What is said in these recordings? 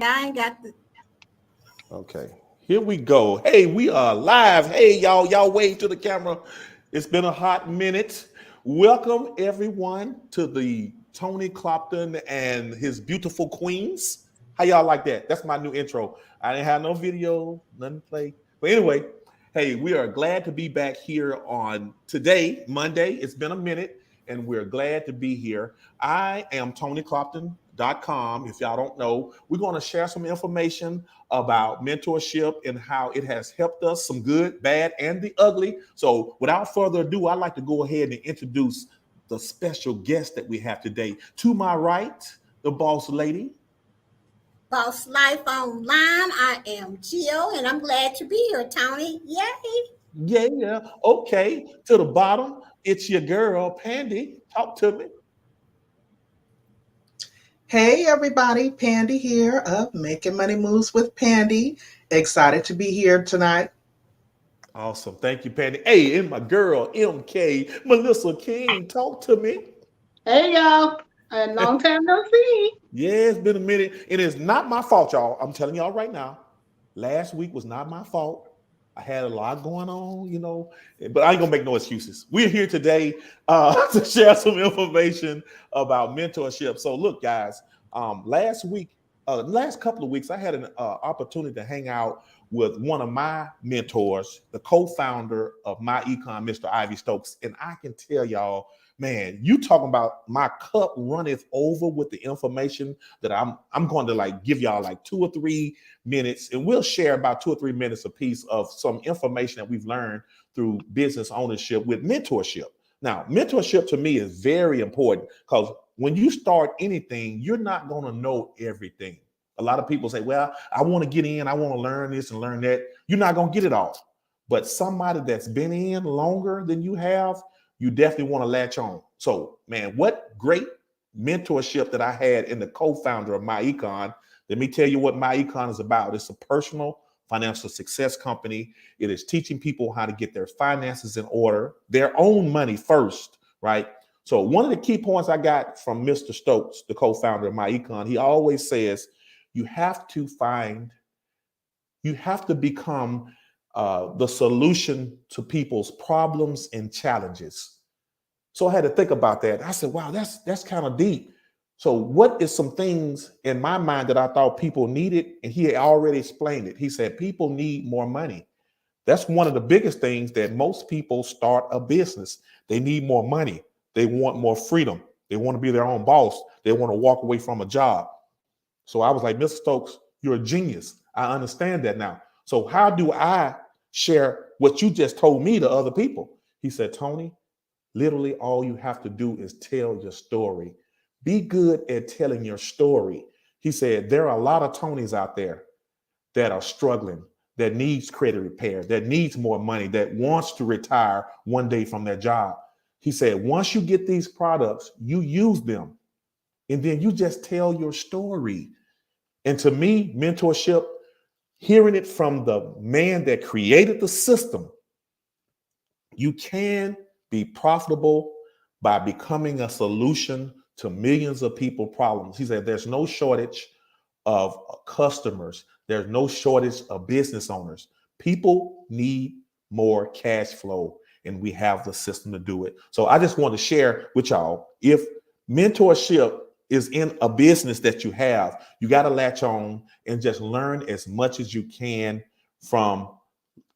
I ain't got the. Okay, here we go. Hey, we are live. Hey, y'all wave to the camera. It's been a hot minute. Welcome everyone to the Tony Clopton and his beautiful queens. How y'all like that? That's my new intro. I didn't have no video, nothing to play. But anyway, hey, we are glad to be back here on today, Monday. It's been a minute, and we're glad to be here. I am TonyClopton.com. If y'all don't know, we're going to share some information about mentorship and how it has helped us, some good, bad, and the ugly. So without further ado, I'd like to go ahead and introduce the special guest that we have today. To my right, the boss lady. Boss Life Online. I am Jill, and I'm glad to be here, Tony. Yay! Yeah, yeah. Okay. To the bottom, it's your girl, Pandy. Talk to me. Hey everybody, Pandy here of Making Money Moves with Pandy. Excited to be here tonight. Awesome. Thank you, Pandy. Hey, and my girl, MK, Melissa King. Talk to me. Hey y'all, a long time no see. Yeah, it's been a minute. It is not my fault, y'all. I'm telling y'all right now. Last week was not my fault. I had a lot going on, but I ain't gonna make no excuses. We're here today to share some information about mentorship. So, look, guys, last week, last couple of weeks, I had an opportunity to hang out with one of my mentors, the co-founder of My Econ, Mr. Ivy Stokes, and I can tell y'all, man, you talking about my cup runneth over with the information that I'm going to like give y'all like 2 or 3 minutes, and we'll share about 2 or 3 minutes a piece of some information that we've learned through business ownership with mentorship. Now, mentorship to me is very important because when you start anything, you're not going to know everything. A lot of people say, well, I want to get in, I want to learn this and learn that. You're not going to get it all. But somebody that's been in longer than you have, you definitely want to latch on. So, man, what great mentorship that I had in the co-founder of MyEcon. Let me tell you what MyEcon is about. It's a personal financial success company. It is teaching people how to get their finances in order, their own money first, right? So one of the key points I got from Mr. Stokes, the co-founder of MyEcon, he always says, you have to become the solution to people's problems and challenges. So I had to think about that. I said, wow, that's kind of deep. So what is some things in my mind that I thought people needed? And he had already explained it. He said, people need more money. That's one of the biggest things that most people start a business. They need more money. They want more freedom. They want to be their own boss. They want to walk away from a job. So I was like, Mr. Stokes, you're a genius. I understand that now. So how do I share what you just told me to other people? He said, Tony, literally all you have to do is tell your story. Be good at telling your story. He said, there are a lot of Tonys out there that are struggling, that needs credit repair, that needs more money, that wants to retire one day from their job. He said, once you get these products, you use them, and then you just tell your story. And to me, mentorship, hearing it from the man that created the system, you can be profitable by becoming a solution to millions of people problems. He said there's no shortage of customers. There's no shortage of business owners. People need more cash flow, and we have the system to do it. So I just want to share with y'all, if mentorship is in a business that you got to latch on and just learn as much as you can from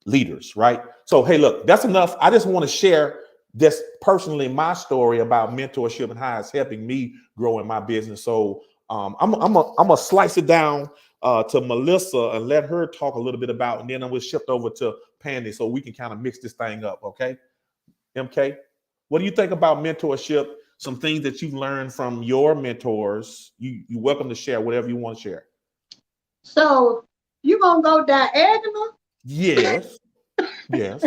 leaders, right? So, hey, look, that's enough. I just want to share this personally, my story about mentorship and how it's helping me grow in my business. So I'm gonna slice it down to Melissa and let her talk a little bit about, and then I'm gonna shift over to Pandy so we can kind of mix this thing up. Okay, MK, what do you think about mentorship? Some things that you've learned from your mentors. You welcome to share whatever you want to share. So you gonna go diagonal? Yes, yes.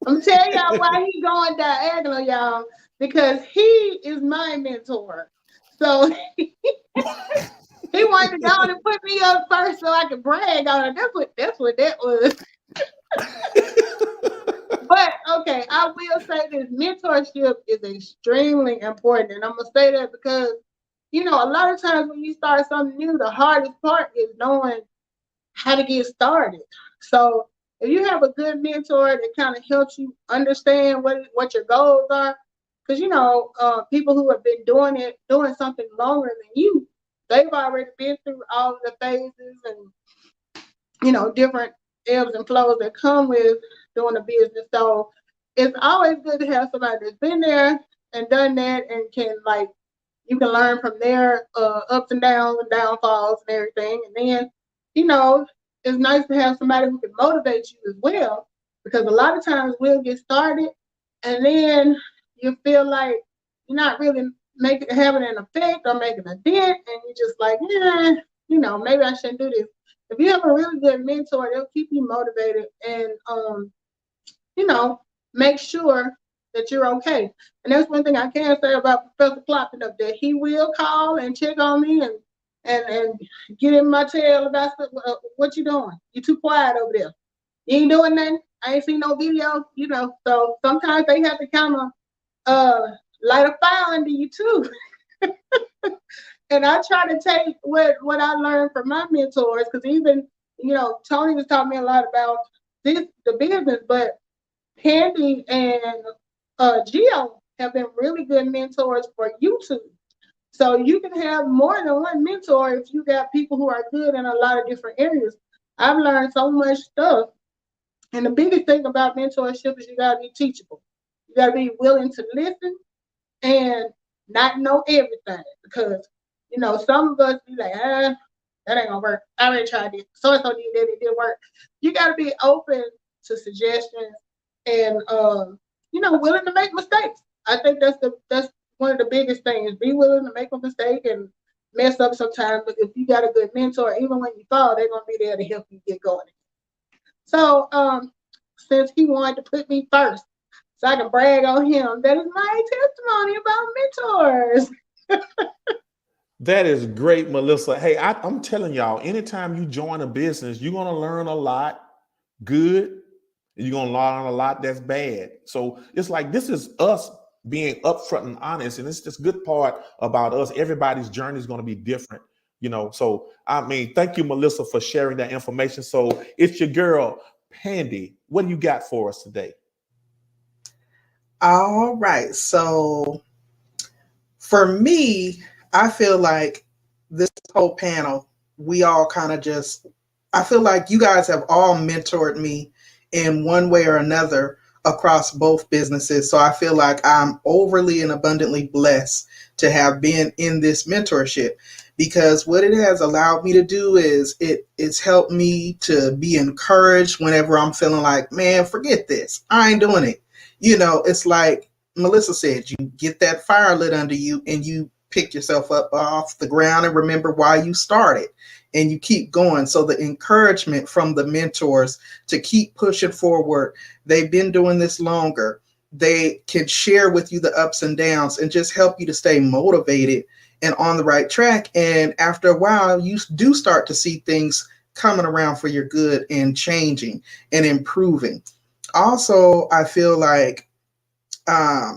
I'm gonna tell y'all why he going diagonal, y'all, because he is my mentor. So he wanted to go on and put me up first so I could brag on it. That's what that was. But okay, I will say this: mentorship is extremely important, and I'm gonna say that because you know, a lot of times when you start something new, the hardest part is knowing how to get started. So if you have a good mentor that kind of helps you understand what your goals are, because you know, people who have been doing something longer than you, they've already been through all of the phases and you know different ebbs and flows that come with doing a business. So it's always good to have somebody that's been there and done that and can like you can learn from their ups and downs and downfalls and everything. And then, you know, it's nice to have somebody who can motivate you as well, because a lot of times we'll get started and then you feel like you're not really having an effect or making a dent, and you're just like, yeah, you know, maybe I shouldn't do this. If you have a really good mentor, they'll keep you motivated and you know, make sure that you're okay. And that's one thing I can say about Professor Clopping up there. He will call and check on me and get in my tail about what you doing. You too quiet over there. You ain't doing nothing. I ain't seen no video, you know. So sometimes they have to kind of light a fire under you too. And I try to take what I learned from my mentors, because even, you know, Tony was talking me a lot about the business, but Candy and Gio have been really good mentors for YouTube. So you can have more than one mentor if you got people who are good in a lot of different areas. I've learned so much stuff. And the biggest thing about mentorship is you got to be teachable. You got to be willing to listen and not know everything. Because, you know, some of us be like, that ain't going to work. I already tried it. So-and-so did that. It didn't work. You got to be open to suggestions and you know, willing to make mistakes. I think that's one of the biggest things. Be willing to make a mistake and mess up sometimes. But if you got a good mentor, even when you fall, they're gonna be there to help you get going. So since he wanted to put me first, so I can brag on him, that is my testimony about mentors. That is great, Melissa. Hey, I'm telling y'all, anytime you join a business, you're gonna learn a lot good, and you're gonna learn a lot that's bad. So it's like this is us being upfront and honest, and it's this good part about us. Everybody's journey is gonna be different, you know. So I mean, thank you, Melissa, for sharing that information. So it's your girl, Pandy. What do you got for us today? All right. So for me, I feel like this whole panel, we all kind of just, I feel like you guys have all mentored me in one way or another across both businesses. So I feel like I'm overly and abundantly blessed to have been in this mentorship, because what it has allowed me to do is it's helped me to be encouraged whenever I'm feeling like, man, forget this. I ain't doing it. You know, it's like Melissa said, you get that fire lit under you and you pick yourself up off the ground and remember why you started, and you keep going. So the encouragement from the mentors to keep pushing forward, they've been doing this longer. They can share with you the ups and downs and just help you to stay motivated and on the right track. And after a while, you do start to see things coming around for your good and changing and improving. Also, I feel like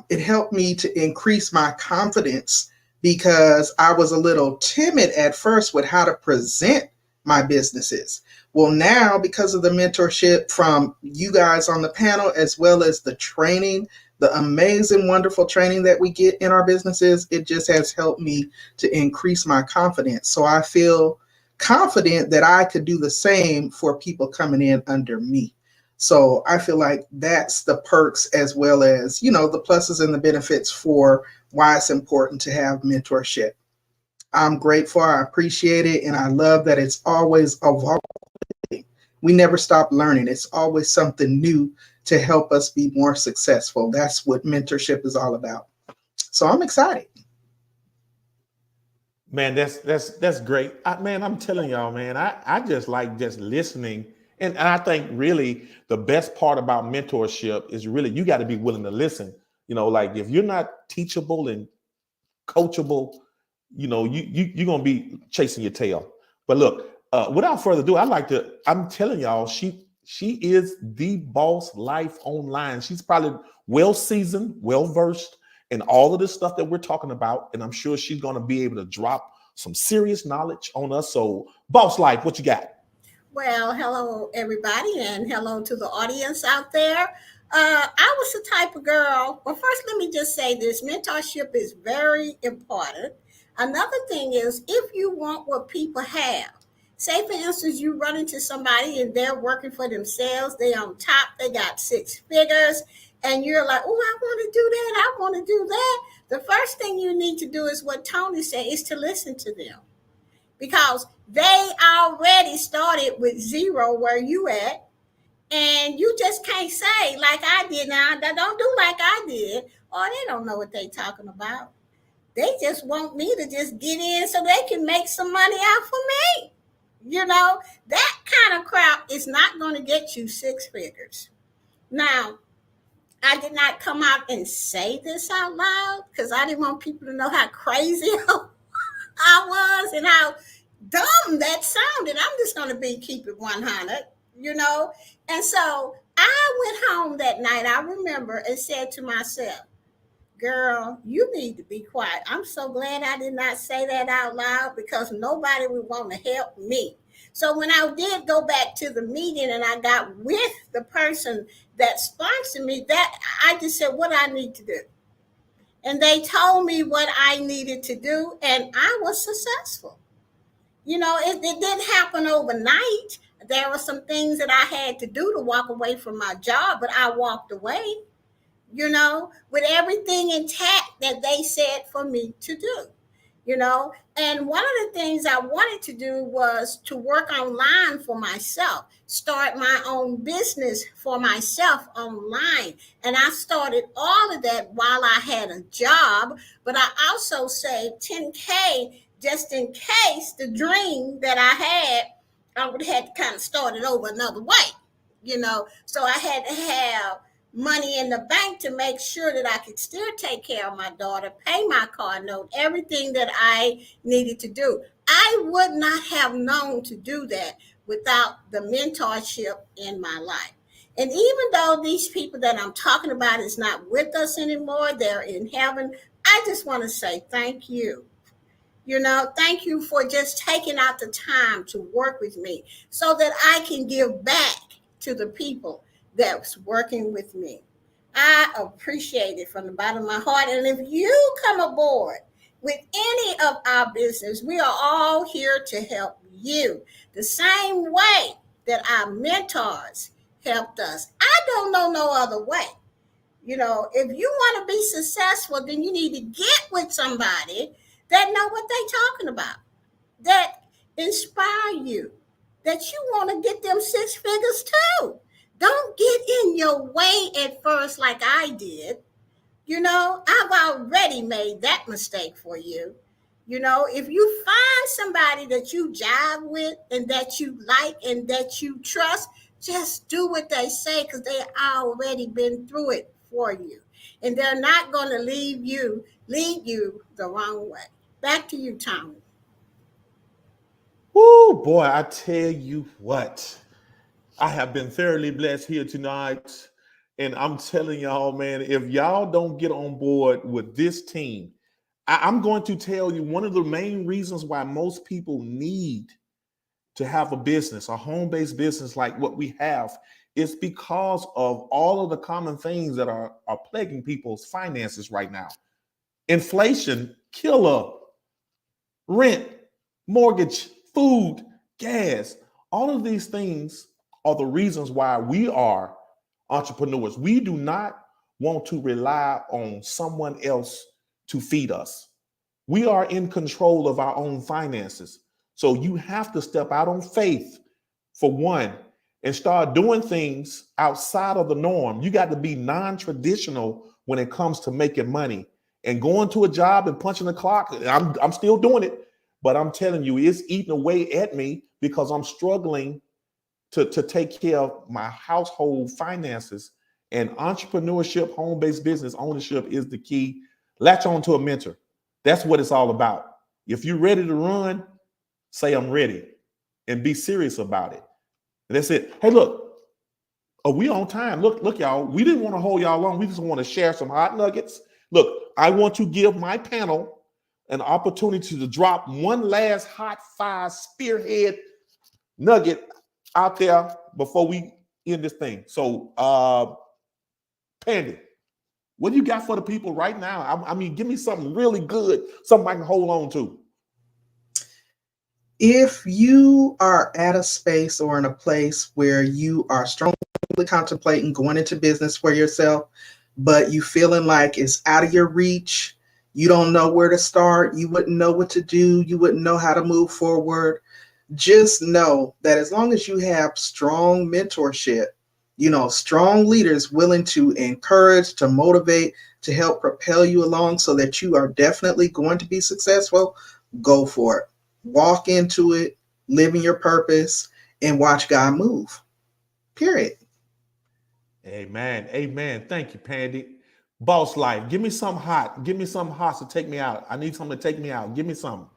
it helped me to increase my confidence, because I was a little timid at first with how to present my businesses. Well, now, because of the mentorship from you guys on the panel, as well as the training, the amazing, wonderful training that we get in our businesses, it just has helped me to increase my confidence. So I feel confident that I could do the same for people coming in under me. So I feel like that's the perks, as well as, you know, the pluses and the benefits for why it's important to have mentorship. I'm grateful. I appreciate it. And I love that it's always evolving. We never stop learning. It's always something new to help us be more successful. That's what mentorship is all about. So I'm excited. Man, that's great. Man, I'm telling y'all, man, I just like just listening. And I think really the best part about mentorship is really you got to be willing to listen. You know, like if you're not teachable and coachable, you know, you're gonna be chasing your tail. But look, without further ado, I'm telling y'all, she is the boss life online. She's probably well seasoned, well versed, and all of this stuff that we're talking about. And I'm sure she's going to be able to drop some serious knowledge on us. So, Boss Life, what you got? Well, hello, everybody, and hello to the audience out there. I was the type of girl. Well, first, let me just say this: mentorship is very important. Another thing is, if you want what people have, say for instance, you run into somebody and they're working for themselves, they on top, they got six figures, and you're like, oh, I want to do that, I want to do that. The first thing you need to do is what Tony said: is to listen to them, because they already started with zero where you at, and you just can't say like I did. Now they don't do like I did, or they don't know what they talking about. They just want me to just get in so they can make some money out for me. That kind of crap is not going to get you six figures. Now, I did not come out and say this out loud because I didn't want people to know how crazy I was and how dumb that sounded. I'm just going to keep it 100. And so I went home that night, I remember, and said to myself, girl, you need to be quiet. I'm so glad I did not say that out loud, because nobody would want to help me. So when I did go back to the meeting and I got with the person that sponsored me, that I just said what I need to do. And they told me what I needed to do, and I was successful. It didn't happen overnight. There were some things that I had to do to walk away from my job, but I walked away, with everything intact that they said for me to do. And one of the things I wanted to do was to work online for myself, start my own business for myself online. And I started all of that while I had a job, but I also saved 10K just in case the dream that I had, I would have had to kind of start it over another way. So I had to have money in the bank to make sure that I could still take care of my daughter, pay my car note, everything that I needed to do. I would not have known to do that without the mentorship in my life. And even though these people that I'm talking about is not with us anymore, they're in heaven, I just want to say thank you. Thank you for just taking out the time to work with me so that I can give back to the people that's working with me. I appreciate it from the bottom of my heart. And if you come aboard with any of our business, we are all here to help you the same way that our mentors helped us. I don't know no other way. If you want to be successful, then you need to get with somebody that know what they're talking about, that inspire you, that you want to get them six figures too. Don't get in your way at first like I did. I've already made that mistake for you. If you find somebody that you jive with and that you like and that you trust, just do what they say, because they already been through it for you. And they're not going to lead you the wrong way. Back to you, Tommy. Woo, boy, I tell you what. I have been thoroughly blessed here tonight. And I'm telling y'all, man, if y'all don't get on board with this team, I'm going to tell you one of the main reasons why most people need to have a business, a home-based business like what we have, is because of all of the common things that are plaguing people's finances right now. Inflation, killer, rent, mortgage, food, gas, all of these things are the reasons why we are entrepreneurs. We do not want to rely on someone else to feed us. We are in control of our own finances. So you have to step out on faith, for one, and start doing things outside of the norm. You got to be non-traditional when it comes to making money. And going to a job and punching the clock, I'm still doing it, but I'm telling you, it's eating away at me because I'm struggling to take care of my household finances. And entrepreneurship, home-based business ownership is the key. Latch on to a mentor. That's what it's all about. If you're ready to run, say I'm ready and be serious about it. And that's it. Hey, look, are we on time? Look, y'all, we didn't want to hold y'all long. We just want to share some hot nuggets. Look, I want to give my panel an opportunity to drop one last hot fire spearhead nugget out there before we end this thing. So, Pandy, what do you got for the people right now? I mean, give me something really good, something I can hold on to. If you are at a space or in a place where you are strongly contemplating going into business for yourself, but you feeling like it's out of your reach, you don't know where to start, you wouldn't know what to do, you wouldn't know how to move forward, just know that as long as you have strong mentorship, strong leaders willing to encourage, to motivate, to help propel you along so that you are definitely going to be successful, go for it. Walk into it, live in your purpose, and watch God move. Period. Amen. Amen. Thank you, Pandy. Boss Life, give me something hot. Give me something hot to take me out. I need something to take me out. Give me something.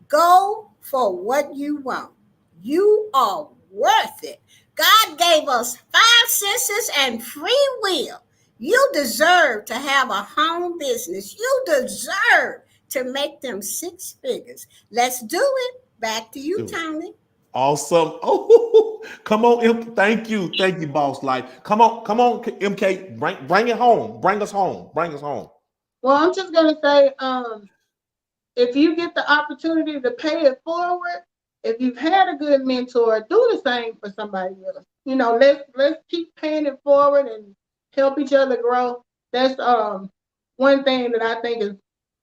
Go for what you want. You are worth it. God gave us 5 senses and free will. You deserve to have a home business. You deserve to make them 6 figures. Let's do it. Back to you, Tony. Awesome. Oh, come on, thank you, Boss Life. Come on, MK, bring it home. Bring us home. Bring us home. Well, I'm just gonna say, if you get the opportunity to pay it forward, if you've had a good mentor, do the same for somebody else. Let's keep paying it forward and help each other grow. That's one thing that I think is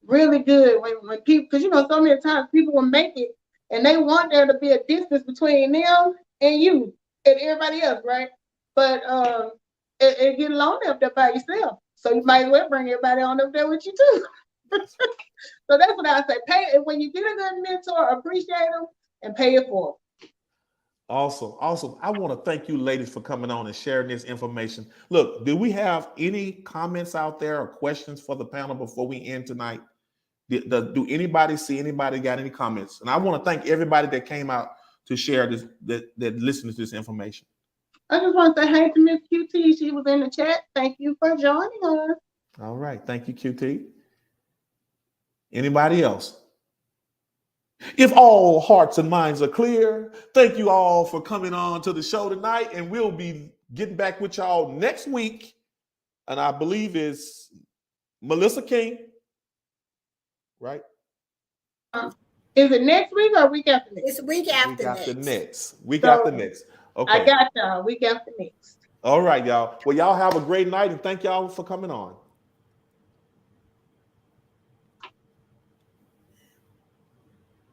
really good when people, because so many times people will make it and they want there to be a distance between them and you and everybody else, right? But it get lonely up there by yourself. So you might as well bring everybody on up there with you too. So that's what I say. Pay it when you get a good mentor, appreciate them and pay it forward. Awesome. I want to thank you ladies for coming on and sharing this information. Look, do we have any comments out there or questions for the panel before we end tonight? Do anybody see anybody got any comments? And I want to thank everybody that came out to share this, that listened to this information. I just want to say hey to Miss QT. She was in the chat. Thank you for joining us. All right. Thank you, QT. Anybody else? If all hearts and minds are clear, thank you all for coming on to the show tonight, and we'll be getting back with y'all next week. And I believe it's Melissa King, right? Is it next week or week after next? It's week after next. Week after next. Okay. I got y'all. Week after next. All right, y'all. Well, y'all have a great night, and thank y'all for coming on.